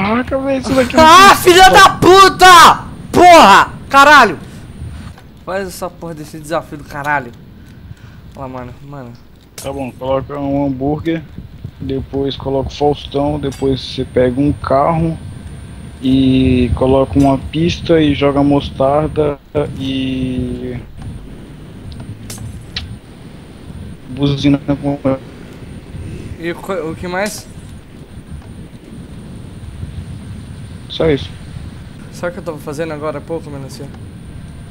Caraca, velho, isso daqui é Ah, filha da puta! Porra! Caralho! Faz essa porra desse desafio do caralho. Olha lá, mano. Tá bom, coloca um hambúrguer, depois coloca o Faustão, depois você pega um carro e coloca uma pista e joga mostarda e buzina com... E o que mais? Só isso. Sabe o que eu tava fazendo agora há pouco, Melancia?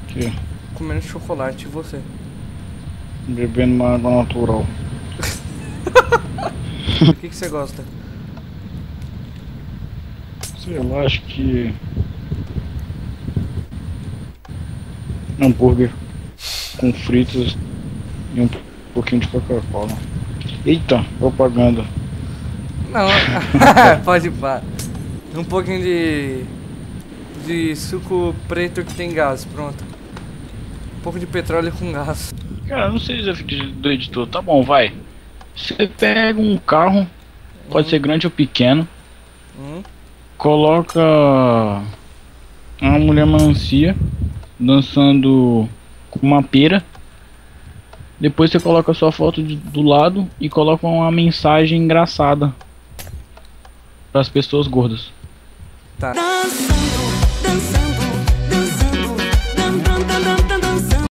Aqui, Comendo chocolate, e você? bebendo uma água natural. O que você gosta? Sei lá, acho que... hambúrguer com fritas e um pouquinho de Coca-Cola. Eita, propaganda. Não, pode pá. Um pouquinho de suco preto que tem gás, pronto. Um pouco de petróleo com gás. Cara, não sei do editor, tá bom, vai. Você pega um carro, pode ser grande ou pequeno, coloca uma mulher melancia dançando com uma pera. Depois você coloca a sua foto do lado e coloca uma mensagem engraçada para as pessoas gordas. Tá.